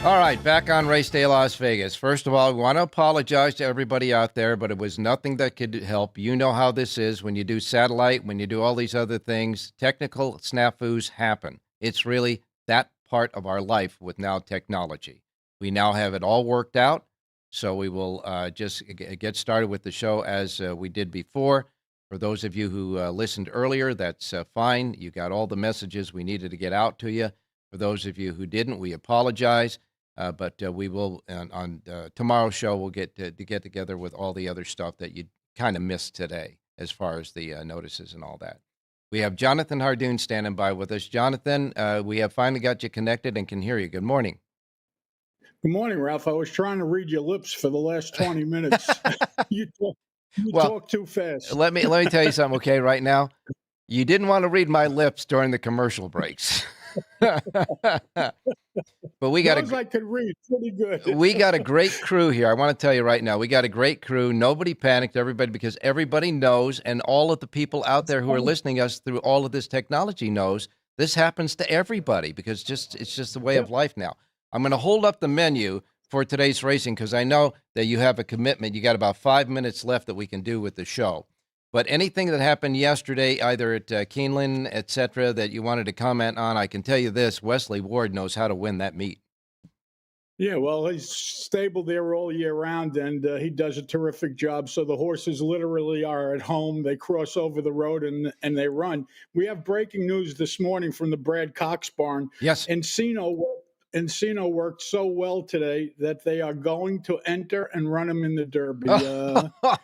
All right, back on Race Day Las Vegas. First of all, we want to apologize to everybody out there, but it was nothing that could help. You know how this is when you do satellite, when you do all these other things, technical snafus happen. It's really that part of our life with now technology. We now have it all worked out, so we will just get started with the show as we did before. For those of you who listened earlier, that's fine. You got all the messages we needed to get out to you. For those of you who didn't, we apologize. But we will, on tomorrow's show, we'll get together with all the other stuff that you kind of missed today as far as the notices and all that. We have Jonathan Hardoon standing by with us. Jonathan, we have finally got you connected and can hear you. Good morning. Good morning, Ralph. I was trying to read your lips for the last 20 minutes. You talk too fast. Let me tell you something, okay, right now. You didn't want to read my lips during the commercial breaks. But we got I could read pretty good. We got a great crew here. I want to tell you right now, we got a great crew. Nobody panicked, everybody, because everybody knows, and all of the people out there who are listening to us through all of this technology knows this happens to everybody because it's just the way of life now. I'm going to hold up the menu for today's racing because I know that you have a commitment. You got about 5 minutes left that we can do with the show. But anything that happened yesterday, either at Keeneland, et cetera, that you wanted to comment on, I can tell you this, Wesley Ward knows how to win that meet. Yeah, well, he's stable there all year round, and he does a terrific job. So the horses literally are at home. They cross over the road and they run. We have breaking news this morning from the Brad Cox barn. Yes. Encino worked so well today that they are going to enter and run him in the Derby.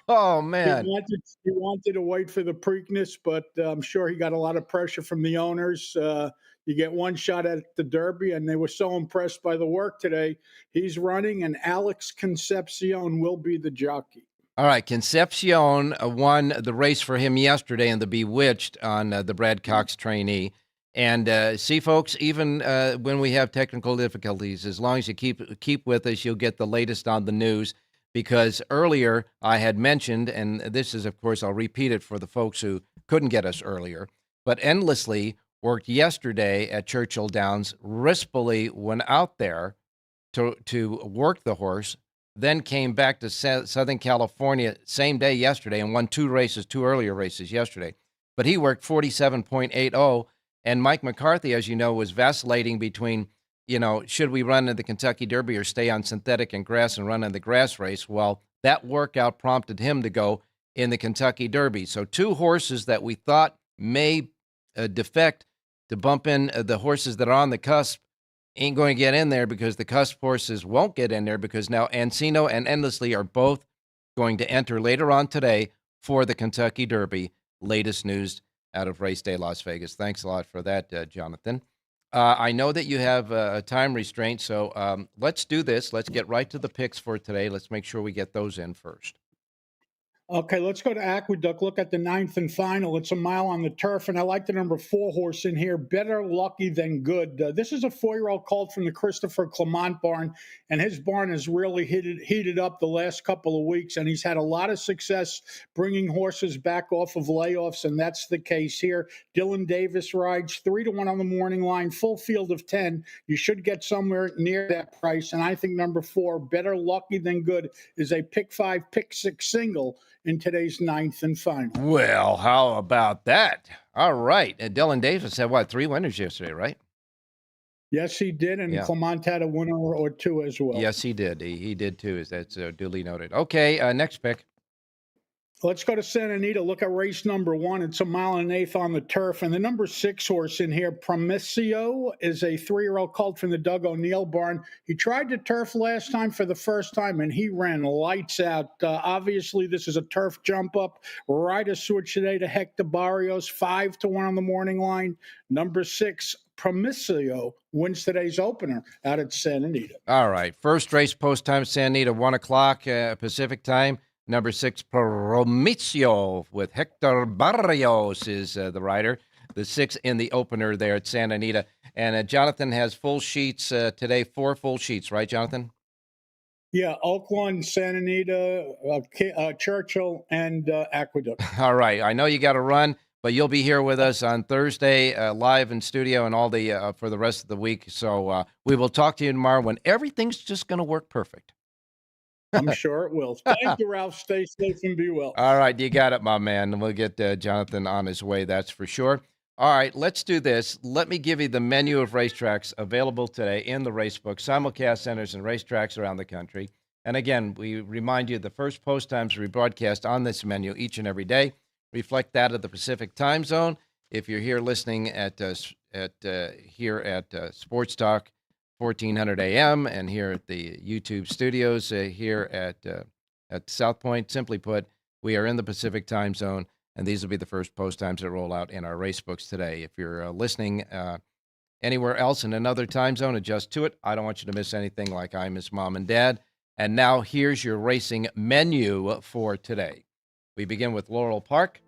Oh, man. He wanted to wait for the Preakness, but I'm sure he got a lot of pressure from the owners. You get one shot at the Derby, and they were so impressed by the work today. He's running, and Alex Concepcion will be the jockey. All right, Concepcion won the race for him yesterday in the Bewitched on the Brad Cox trainee. And see, folks, even when we have technical difficulties, as long as you keep with us, you'll get the latest on the news. Because earlier I had mentioned, and this is, of course, I'll repeat it for the folks who couldn't get us earlier, but Endlessly worked yesterday at Churchill Downs. Rispoli went out there to work the horse, then came back to Southern California same day yesterday and won two earlier races yesterday. But he worked 47.80. And Mike McCarthy, as you know, was vacillating between, should we run in the Kentucky Derby or stay on synthetic and grass and run in the grass race? Well, that workout prompted him to go in the Kentucky Derby. So two horses that we thought may defect to bump in the horses that are on the cusp ain't going to get in there because the cusp horses won't get in there because now Encino and Endlessly are both going to enter later on today for the Kentucky Derby. Latest news out of Race Day Las Vegas. Thanks a lot for that, Jonathan. I know that you have a time restraint, so let's do this. Let's get right to the picks for today. Let's make sure we get those in first. Okay, let's go to Aqueduct. Look at the 9th and final. It's a mile on the turf, and I like the number 4 horse in here, Better Lucky Than Good. This is a 4-year-old colt from the Christopher Clement barn, and his barn has really heated up the last couple of weeks, and he's had a lot of success bringing horses back off of layoffs, and that's the case here. Dylan Davis rides 3-1 on the morning line, full field of 10. You should get somewhere near that price, and I think number 4, Better Lucky Than Good, is a pick 5, pick 6 single in today's 9th and final. Well, how about that? All right. Dylan Davis had, 3 winners yesterday, right? Yes, he did, and Clement had a winner or 2 as well. Yes, he did. He did, too. That's duly noted. Okay, next pick. Let's go to Santa Anita. Look at race number 1. It's a mile and an eighth on the turf. And the number 6 horse in here, Promisio, is a 3-year-old colt from the Doug O'Neill barn. He tried the turf last time for the first time, and he ran lights out. Obviously, this is a turf jump up. Rider switch today to Hector Barrios, 5-1 on the morning line. Number 6, Promisio, wins today's opener out at Santa Anita. All right. First race post time, Santa Anita, 1 o'clock Pacific time. Number 6, Promisio with Hector Barrios is the rider. The 6 in the opener there at Santa Anita. And Jonathan has full sheets today, 4 full sheets, right, Jonathan? Yeah, Oakland, Santa Anita, Churchill, and Aqueduct. All right. I know you got to run, but you'll be here with us on Thursday, live in studio and all the for the rest of the week. So we will talk to you tomorrow when everything's just going to work perfect. I'm sure it will. Thank you, Ralph. Stay safe and be well. All right, you got it, my man. And we'll get Jonathan on his way, that's for sure. All right, let's do this. Let me give you the menu of racetracks available today in the racebook, simulcast centers and racetracks around the country. And again, we remind you the first post times rebroadcast on this menu each and every day reflect that of the Pacific time zone. If you're here listening at Sports Talk 1400 AM and here at the YouTube studios here at South Point, simply put, we are in the Pacific time zone, and these will be the first post times that roll out in our race books today. If you're listening anywhere else in another time zone, adjust to it. I don't want you to miss anything like I miss Mom and Dad. And now here's your racing menu for today. We begin with Laurel Park.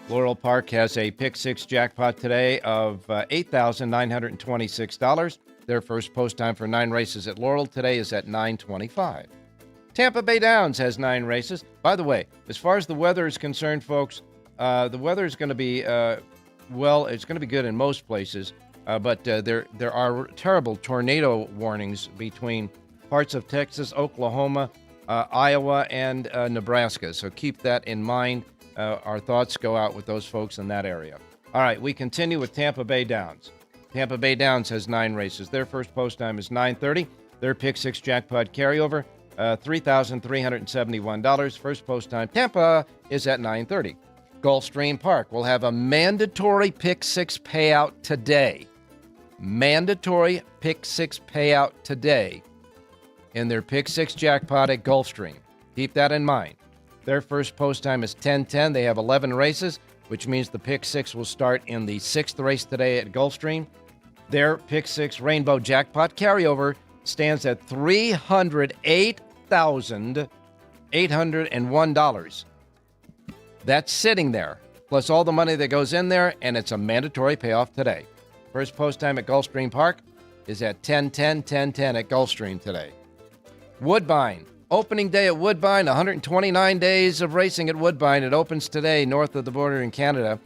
Laurel Park has a pick six jackpot today of $8,926. Their first post time for 9 races at Laurel today is at 9:25. Tampa Bay Downs has 9 races. By the way, as far as the weather is concerned, folks, the weather is going to be, it's going to be good in most places, but there are terrible tornado warnings between parts of Texas, Oklahoma, Iowa, and Nebraska. So keep that in mind. Our thoughts go out with those folks in that area. All right, we continue with Tampa Bay Downs. Tampa Bay Downs has 9 races. Their first post time is 9:30. Their pick six jackpot carryover, $3,371. First post time, Tampa, is at 9:30. Gulfstream Park will have a mandatory pick six payout today. Mandatory pick six payout today in their pick six jackpot at Gulfstream. Keep that in mind. Their first post time is 10:10. They have 11 races, which means the pick six will start in the 6th race today at Gulfstream. Their pick six rainbow jackpot carryover stands at $308,801. That's sitting there, plus all the money that goes in there, and it's a mandatory payoff today. First post time at Gulfstream Park is at 10:10 at Gulfstream today. Woodbine. Opening day at Woodbine, 129 days of racing at Woodbine. It opens today north of the border in Canada.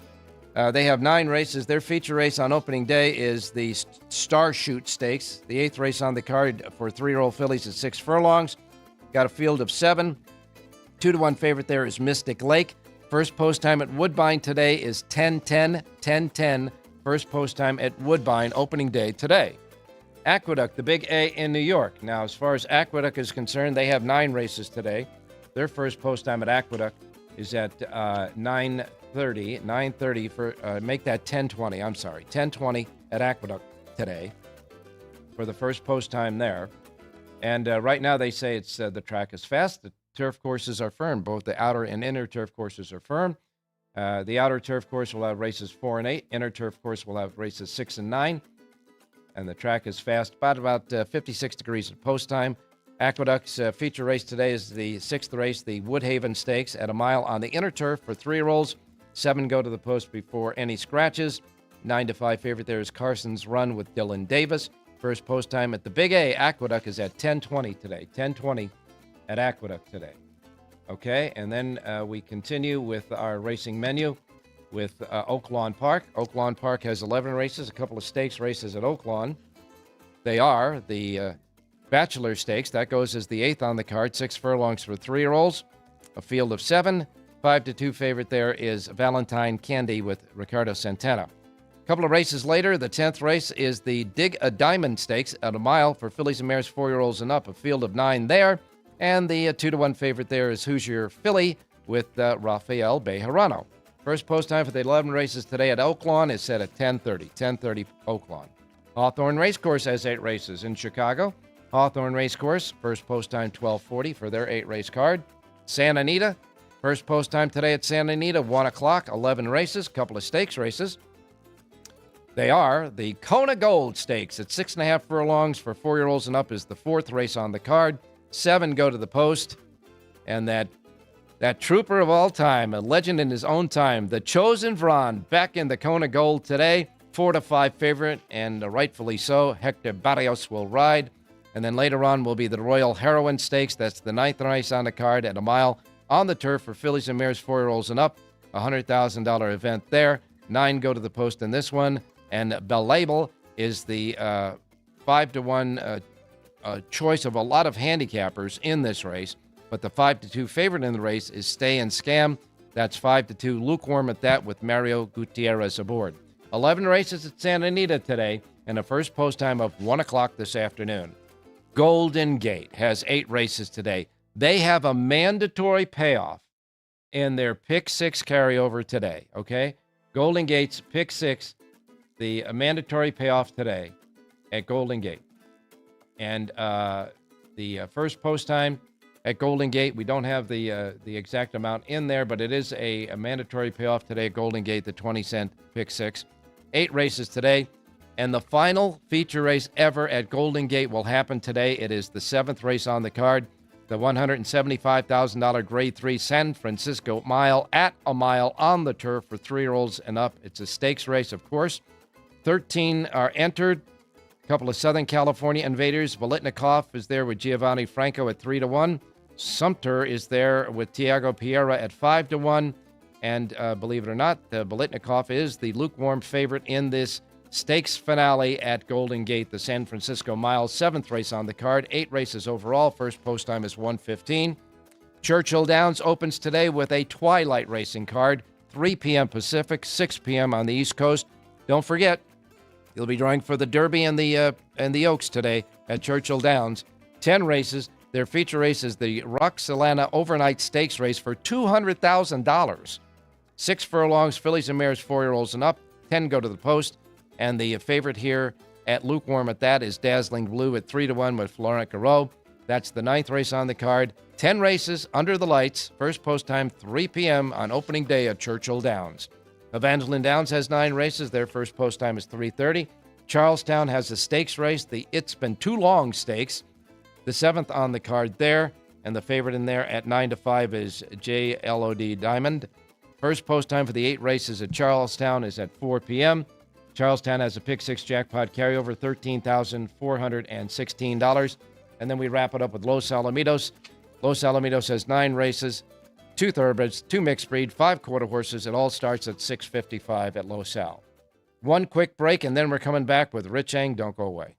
They have 9 races. Their feature race on opening day is the Star Shoot Stakes. The 8th race on the card for 3-year-old fillies is 6 furlongs. Got a field of 7. 2-1 favorite there is Mystic Lake. First post time at Woodbine today is 10:10. First post time at Woodbine, opening day today. Aqueduct, the Big A in New York. Now, as far as Aqueduct is concerned, they have 9 races today. Their first post time at Aqueduct is at 9:30. 9:30 for make that 10:20. I'm sorry, 10:20 at Aqueduct today for the first post time there. And right now they say it's the track is fast. The turf courses are firm. Both the outer and inner turf courses are firm. The outer turf course will have races 4 and 8. Inner turf course will have races 6 and 9. And the track is fast, about 56 degrees at post time. Aqueduct's feature race today is the 6th race, the Woodhaven Stakes, at a mile on the inner turf for 3-year-olds. 7 go to the post before any scratches. 9-5 favorite there is Carson's Run with Dylan Davis. First post time at the Big A, Aqueduct, is at 10:20 today. 10:20 at Aqueduct today. Okay, and then we continue with our racing menu with Oaklawn Park. Oaklawn Park has 11 races, a couple of stakes races at Oaklawn. They are the Bachelor Stakes. That goes as the 8th on the card, 6 furlongs for 3-year-olds. A field of 7. 5-2 favorite there is Valentine Candy with Ricardo Santana. A couple of races later, the 10th race is the Dig a Diamond Stakes at a mile for fillies and mares 4-year-olds and up. A field of 9 there. And the 2-1 favorite there is Hoosier Filly with Rafael Bejarano. First post time for the 11 races today at Oaklawn is set at 10:30. 10:30 Oaklawn. Hawthorne Racecourse has 8 races in Chicago. Hawthorne Racecourse, first post time 12:40 for their 8-race card. Santa Anita, first post time today at Santa Anita, 1 o'clock, 11 races, couple of stakes races. They are the Kona Gold Stakes at 6.5 furlongs for 4-year-olds and up is the 4th race on the card. 7 go to the post. And that trooper of all time, a legend in his own time, the Chosen Vron, back in the Kona Gold today. 4-5 favorite, and rightfully so. Hector Barrios will ride. And then later on will be the Royal Heroine Stakes. That's the 9th race on the card at a mile on the turf for fillies and mares 4-year-olds and up. $100,000 event there. 9 go to the post in this one. And Bell Label is the 5-1 choice of a lot of handicappers in this race. But the 5-2 favorite in the race is Stay and Scam. That's 5-2, lukewarm at that, with Mario Gutierrez aboard. 11 races at Santa Anita today, and a first post time of 1 o'clock this afternoon. Golden Gate has 8 races today. They have a mandatory payoff in their Pick 6 carryover today, okay? Golden Gate's Pick 6, the mandatory payoff today at Golden Gate. And the first post time at Golden Gate, we don't have the exact amount in there, but it is a mandatory payoff today at Golden Gate, the 20-cent Pick 6. 8 races today, and the final feature race ever at Golden Gate will happen today. It is the 7th race on the card, the $175,000 Grade 3 San Francisco Mile at a mile on the turf for 3-year-olds and up. It's a stakes race, of course. 13 are entered. A couple of Southern California invaders. Volitnikov is there with Giovanni Franco at 3-1. Sumter is there with Tiago Pereira at 5-1. And believe it or not, Volitnikov is the lukewarm favorite in this stakes finale at Golden Gate, the San Francisco Mile, 7th race on the card. 8 races overall. First post time is 1:15. Churchill Downs opens today with a twilight racing card, 3 p.m. Pacific, 6 p.m. on the East Coast. Don't forget, you'll be drawing for the Derby and the Oaks today at Churchill Downs. 10 races. Their feature race is the Roxelana Overnight Stakes race for $200,000. 6 furlongs, fillies and mares 4-year-olds and up. 10 go to the post. And the favorite here at lukewarm at that is Dazzling Blue at 3-1 with Florent Garreau. That's the 9th race on the card. 10 races under the lights. First post time 3 p.m. on opening day at Churchill Downs. Evangeline Downs has 9 races. Their first post time is 3:30. Charlestown has a stakes race, the It's Been Too Long Stakes. The 7th on the card there, and the favorite in there at 9-5 is JLOD Diamond. First post time for the 8 races at Charlestown is at 4 p.m. Charlestown has a Pick 6 jackpot carryover, $13,416. And then we wrap it up with Los Alamitos. Los Alamitos has 9 races, 2 thoroughbreds, 2 mixed breed, 5 quarter horses. It all starts at $6.55 at Los Al. One quick break, and then we're coming back with Rich Eng. Don't go away.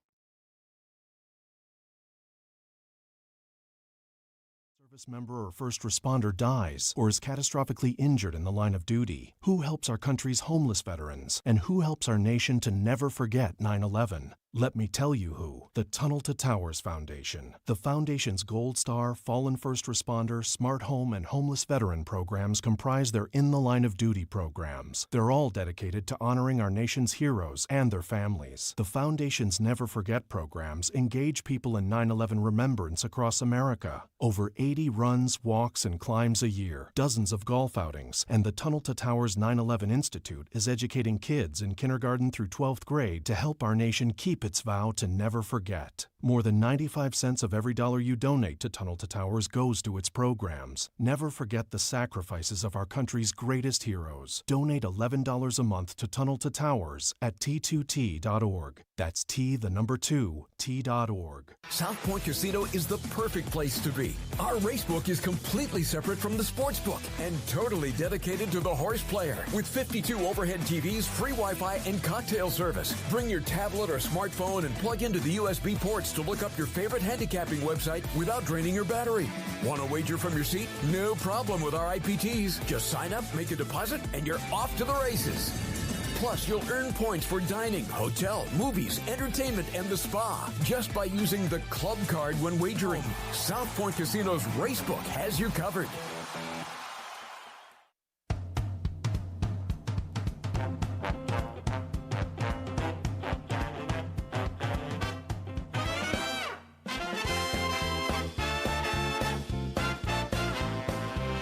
Member or first responder dies or is catastrophically injured in the line of duty. Who helps our country's homeless veterans? And who helps our nation to never forget 9/11? Let me tell you who. The Tunnel to Towers Foundation. The Foundation's Gold Star, Fallen First Responder, Smart Home, and Homeless Veteran programs comprise their In the Line of Duty programs. They're all dedicated to honoring our nation's heroes and their families. The Foundation's Never Forget programs engage people in 9/11 remembrance across America. Over 80 runs, walks, and climbs a year, dozens of golf outings, and the Tunnel to Towers 9/11 Institute is educating kids in kindergarten through 12th grade to help our nation keep its vow to never forget. More than 95 cents of every dollar you donate to Tunnel to Towers goes to its programs. Never forget the sacrifices of our country's greatest heroes. Donate $11 a month to Tunnel to Towers at T2T.org. That's T2T.org. South Point Casino is the perfect place to be. Our racebook is completely separate from the sportsbook and totally dedicated to the horse player. With 52 overhead TVs, free Wi-Fi, and cocktail service. Bring your tablet or smartphone and plug into the USB ports to look up your favorite handicapping website without draining your battery. Want to wager from your seat? No problem with our IPTs. Just sign up, make a deposit, and you're off to the races. Plus, you'll earn points for dining, hotel, movies, entertainment, and the spa just by using the club card when wagering. South Point Casino's racebook has you covered.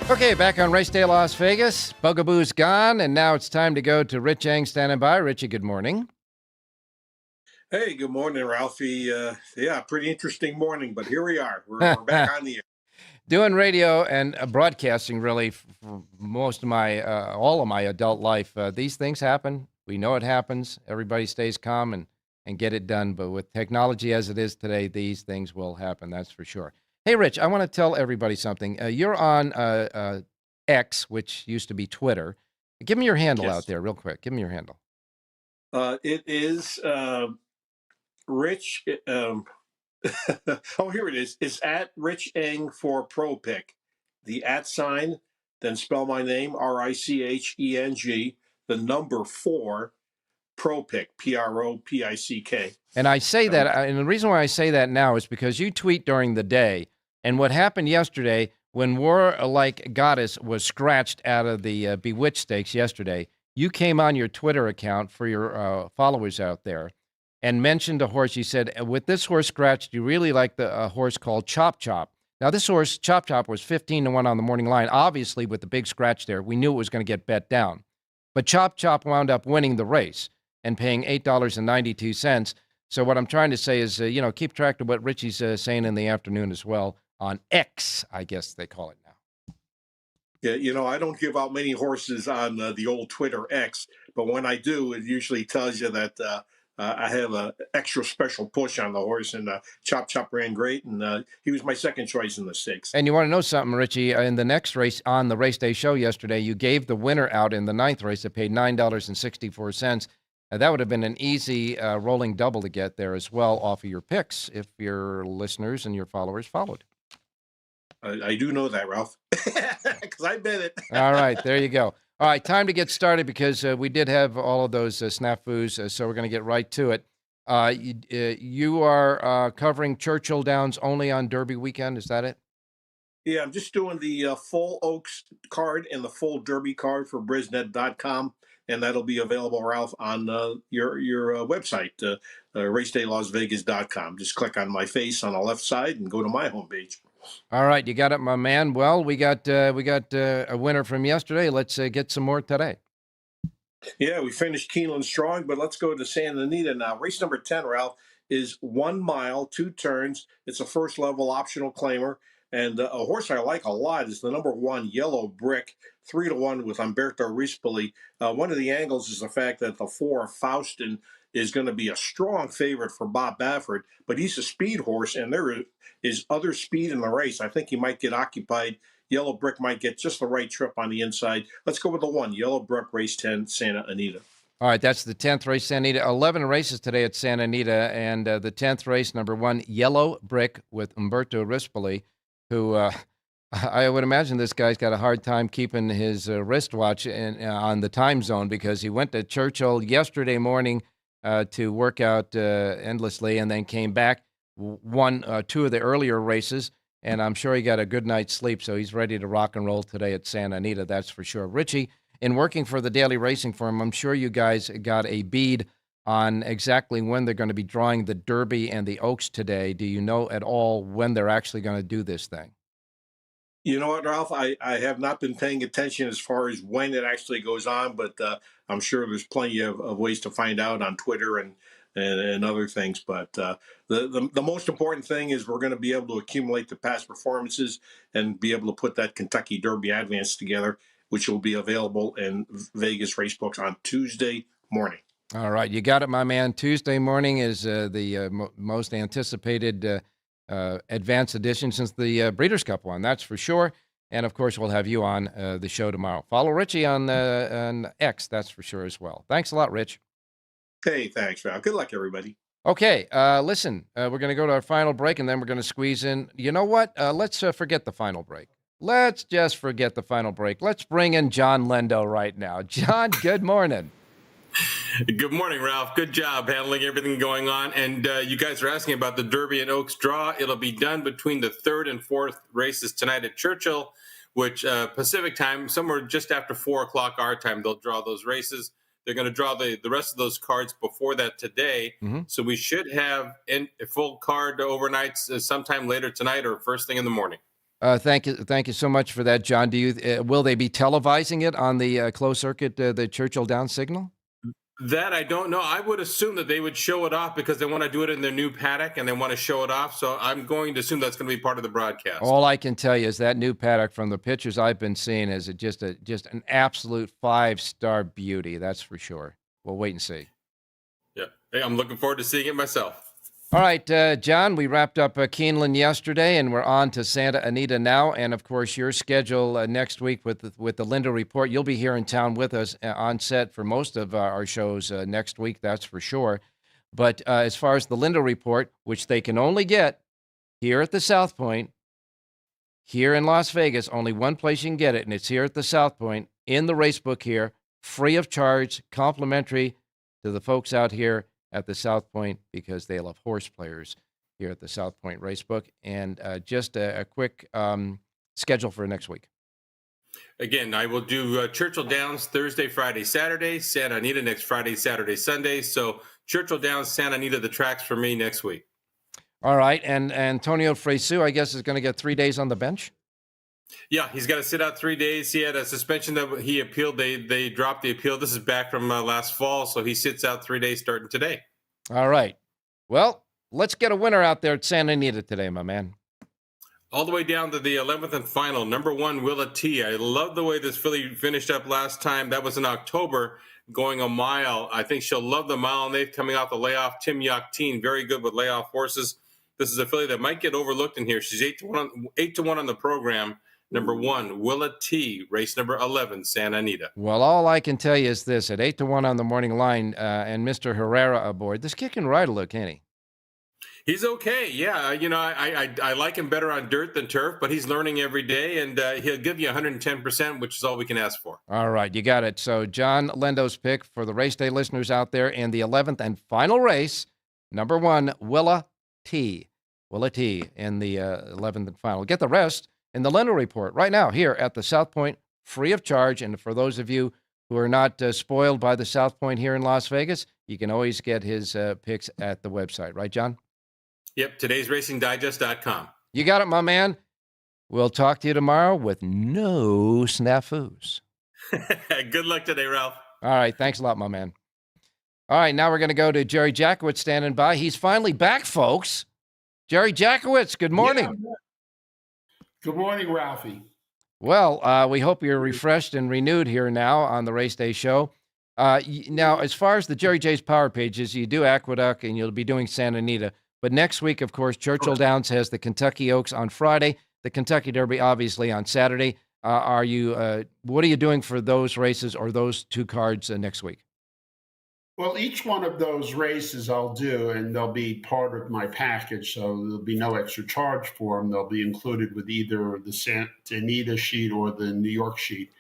Okay, back on Race Day Las Vegas. Bugaboo's gone, and now it's time to go to Rich Eng standing by. Richie, good morning. Hey, good morning, Ralphie. Yeah, pretty interesting morning, but here we are. We're back on the air. Doing radio and broadcasting really for most of my, all of my adult life. These things happen. We know it happens. Everybody stays calm and and get it done. But with technology as it is today, these things will happen. That's for sure. Hey, Rich, I want to tell everybody something. You're on X, which used to be Twitter. Give me your handle out there real quick. Give me your handle. It is Rich. Oh, here it is. It's at Rich Eng for Pro Pick. The at sign, then spell my name, RICHENG, the number 4, Pro Pick, PROPICK. And I say that, and the reason why I say that now is because you tweet during the day, and what happened yesterday when War Like Goddess was scratched out of the Bewitched Stakes yesterday, you came on your Twitter account for your followers out there and mentioned a horse. You said, with this horse scratched, you really like the horse called Chop Chop. Now, this horse, Chop Chop, was 15-1 on the morning line. Obviously, with the big scratch there, we knew it was going to get bet down. But Chop Chop wound up winning the race and paying $8.92. So what I'm trying to say is, keep track of what Richie's saying in the afternoon as well on X, I guess they call it now. Yeah, I don't give out many horses on the old Twitter X, but when I do, it usually tells you that I have an extra special push on the horse, and Chop Chop ran great, and he was my second choice in the stakes. And you want to know something, Richie? In the next race on the race day show yesterday, you gave the winner out in the 9th race that paid $9.64. That would have been an easy rolling double to get there as well off of your picks if your listeners and your followers followed. I do know that, Ralph, because I bet it. All right, there you go. All right, time to get started because we did have all of those snafus, so we're going to get right to it. You are covering Churchill Downs only on Derby weekend, is that it? Yeah, I'm just doing the full Oaks card and the full Derby card for Brisnet.com, and that'll be available, Ralph, on your website, racedaylasvegas.com. Just click on my face on the left side and go to my homepage. All right, you got it, my man. Well, we got a winner from yesterday. Let's get some more today. Yeah, we finished Keeneland strong, but let's go to Santa Anita now. Race number 10, Ralph, is 1 mile, 2 turns. It's a first level optional claimer. And a horse I like a lot is the number 1, Yellow Brick, 3-1 with Umberto Rispoli. One of the angles is the fact that the 4, Faustin, is going to be a strong favorite for Bob Baffert, but he's a speed horse, and there is other speed in the race. I think he might get occupied. Yellow Brick might get just the right trip on the inside. Let's go with the 1, Yellow Brick, race 10, Santa Anita. All right, that's the 10th race, Santa Anita. 11 races today at Santa Anita, and the 10th race, number 1, Yellow Brick with Umberto Rispoli, who I would imagine this guy's got a hard time keeping his wristwatch on the time zone because he went to Churchill yesterday morning to work out endlessly and then came back, won 2 of the earlier races, and I'm sure he got a good night's sleep, so he's ready to rock and roll today at Santa Anita, that's for sure. Richie, in working for the Daily Racing Form, I'm sure you guys got a bead on exactly when they're going to be drawing the Derby and the Oaks today. Do you know at all when they're actually going to do this thing? You know what, Ralph? I have not been paying attention as far as when it actually goes on, but I'm sure there's plenty of ways to find out on Twitter and other things. But the most important thing is we're going to be able to accumulate the past performances and be able to put that Kentucky Derby Advance together, which will be available in Vegas Racebooks on Tuesday morning. All right, you got it, my man. Tuesday morning is the most anticipated advanced edition since the Breeders' Cup one, that's for sure. And, of course, we'll have you on the show tomorrow. Follow Richie on X, that's for sure as well. Thanks a lot, Rich. Hey, thanks, Ralph. Good luck, everybody. Okay, listen, we're going to go to our final break, and then we're going to squeeze in. You know what? Let's forget the final break. Let's just forget the final break. Let's bring in John Lendo right now. John, good morning. Good morning, Ralph. Good job handling everything going on. And you guys are asking about the Derby and Oaks draw. It'll be done between the 3rd and 4th races tonight at Churchill, which Pacific time, somewhere just after 4 o'clock our time, they'll draw those races. They're going to draw the rest of those cards before that today. Mm-hmm. So we should have a full card overnight sometime later tonight or first thing in the morning. Thank you so much for that, John. Do you will they be televising it on the closed circuit, the Churchill Downs signal? That I don't know. I would assume that they would show it off because they want to do it in their new paddock and they want to show it off. So I'm going to assume that's going to be part of the broadcast. All I can tell you is that new paddock, from the pictures I've been seeing, is just an absolute 5-star beauty. That's for sure. We'll wait and see. Yeah. Hey, I'm looking forward to seeing it myself. All right, John, we wrapped up Keeneland yesterday, and we're on to Santa Anita now. And, of course, your schedule next week with the Linda Report. You'll be here in town with us on set for most of our shows next week, that's for sure. But as far as the Linda Report, which they can only get here at the South Point, here in Las Vegas, only one place you can get it, and it's here at the South Point in the race book here, free of charge, complimentary to the folks out here at the South Point, because they love horse players here at the South Point Racebook. And just a quick schedule for next week. Again, I will do Churchill Downs Thursday, Friday, Saturday, Santa Anita next Friday, Saturday, Sunday. So Churchill Downs, Santa Anita, the tracks for me next week. All right, and Antonio Fresu, I guess, is going to get 3 days on the bench? Yeah, he's got to sit out 3 days. He had a suspension that he appealed. They dropped the appeal. This is back from last fall, so he sits out 3 days starting today. All right. Well, let's get a winner out there at Santa Anita today, my man. All the way down to the 11th and final, number 1, Willa T. I love the way this filly finished up last time. That was in October, going a mile. I think she'll love the mile and eighth coming off the layoff. Tim Yakteen, very good with layoff horses. This is a filly that might get overlooked in here. She's 8-1 on the program. Number 1, Willa T, race number 11, Santa Anita. Well, all I can tell you is this: at 8-1 on the morning line, and Mr. Herrera aboard, this kid can ride a look, can't he? He's okay. Yeah, I like him better on dirt than turf, but he's learning every day, and he'll give you 110%, which is all we can ask for. All right, you got it. So John Lendo's pick for the race day listeners out there in the 11th and final race, number 1, Willa T. Willa T in the 11th and final. Get the rest in the Lendo Report right now here at the South Point, free of charge. And for those of you who are not spoiled by the South Point here in Las Vegas, you can always get his picks at the website. Right, John? Yep, today'sracingdigest.com. You got it, my man. We'll talk to you tomorrow with no snafus. Good luck today, Ralph. All right, thanks a lot, my man. All right, now we're going to go to Jerry Jackowitz standing by. He's finally back, folks. Jerry Jackowitz, good morning. Yeah. Good morning, Ralphie. Well, we hope you're refreshed and renewed here now on the Race Day Show. Now, as far as the Jerry J's Power Pages, you do Aqueduct and you'll be doing Santa Anita. But next week, of course, Churchill Downs has the Kentucky Oaks on Friday, the Kentucky Derby, obviously, on Saturday. What are you doing for those races or those two cards next week? Well, each one of those races I'll do, and they'll be part of my package, so there'll be no extra charge for them. They'll be included with either the Santa Anita sheet or the New York sheet.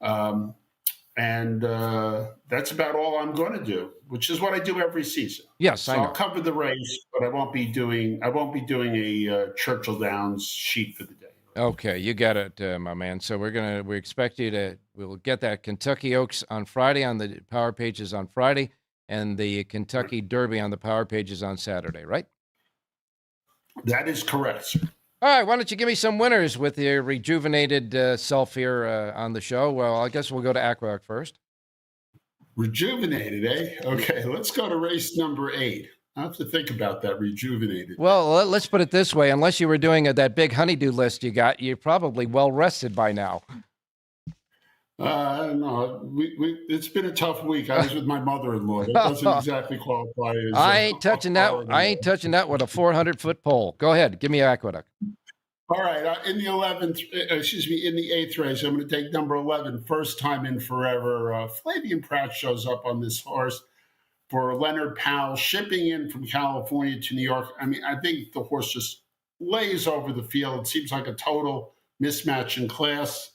And that's about all I'm going to do, which is what I do every season. Yes, so I know. I'll cover the race, but I won't be doing a Churchill Downs sheet for the day. Okay, you got it, my man. So we expect you to, we'll get that Kentucky Oaks on Friday on the Power Pages on Friday, and the Kentucky Derby on the Power Pages on Saturday, right? That is correct, sir. All right, why don't you give me some winners with your rejuvenated self here on the show? Well, I guess we'll go to Aqueduct first. Rejuvenated, eh? Okay, let's go to race number 8. I have to think about that, rejuvenated. Well, let's put it this way. Unless you were doing that big honeydew list you got, you're probably well rested by now. I don't know. It's been a tough week. I was with my mother-in-law. That doesn't exactly qualify as... I ain't touching that. I ain't touching that with a 400-foot pole. Go ahead. Give me Aqueduct. All right. In the 8th race, I'm going to take number 11, first time in forever. Flavian Pratt shows up on this horse for Leonard Powell, shipping in from California to New York. I mean, I think the horse just lays over the field. It seems like a total mismatch in class.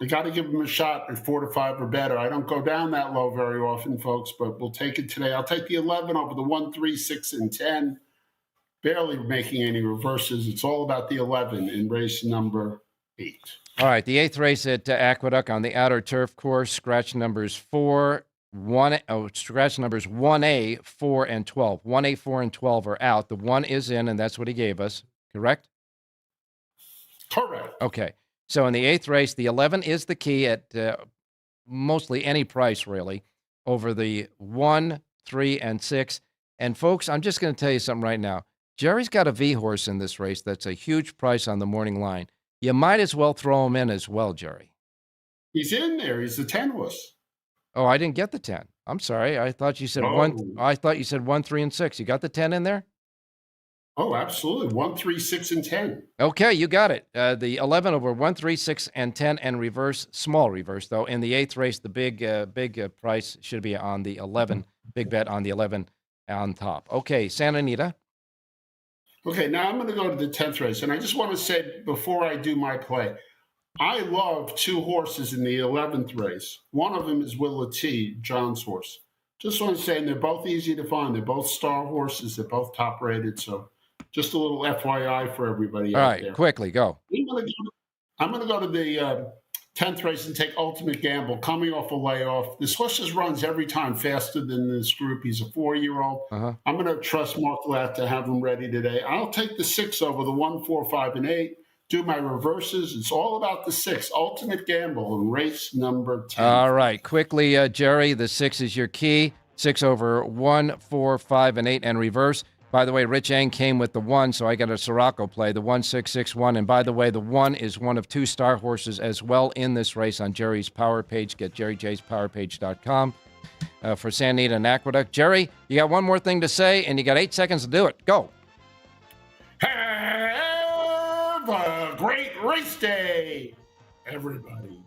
I got to give him a shot at 4 to 5 or better. I don't go down that low very often, folks, but we'll take it today. I'll take the 11 over the 1, 3, 6, and 10. Barely making any reverses. It's all about the 11 in race number 8. All right, the 8th race at Aqueduct on the outer turf course. Scratch numbers 1A, 4, and 12. 1A, 4, and 12 are out. The 1 is in, and that's what he gave us. Correct? Correct. Okay. So in the 8th race, the 11 is the key at mostly any price, really, over the 1, 3, and 6. And, folks, I'm just going to tell you something right now. Jerry's got a V horse in this race that's a huge price on the morning line. You might as well throw him in as well, Jerry. He's in there. He's the 10 horse. Oh, I didn't get the 10. I'm sorry. I thought you said Oh. I thought you said 1, 3, and 6. You got the 10 in there? Oh, absolutely. 1, 3, 6, and 10. Okay, you got it. The 11 over 1, 3, 6, and 10, and reverse, small reverse, though. In the 8th race, the big price should be on the 11. Big bet on the 11 on top. Okay, Santa Anita. Okay, now I'm going to go to the 10th race. And I just want to say before I do my play, I love 2 horses in the 11th race. One of them is Willa T, John's horse. Just want to say, and they're both easy to find. They're both star horses. They're both top rated. So just a little FYI for everybody All out right, there. quickly, go. I'm going to go to the 10th race and take Ultimate Gamble, coming off a layoff. This horse just runs every time faster than this group. He's a 4-year-old. I'm going to trust Mark Latt to have him ready today. I'll take the 6 over the 1, 4, 5, and 8. Do my reverses. It's all about the 6. Ultimate Gamble in race number 10. All right, quickly, Jerry, the 6 is your key. 6 over 1, 4, 5, and 8, and reverse. By the way, Rich Eng came with the 1, so I got a Siraco play, the 1, 6, 6, 1. And by the way, the 1 is one of 2 star horses as well in this race on Jerry's Power Page. Get jerryjspowerpage.com for Santa Anita and Aqueduct. Jerry, you got one more thing to say, and you got 8 seconds to do it. Go. Have a great race day, everybody.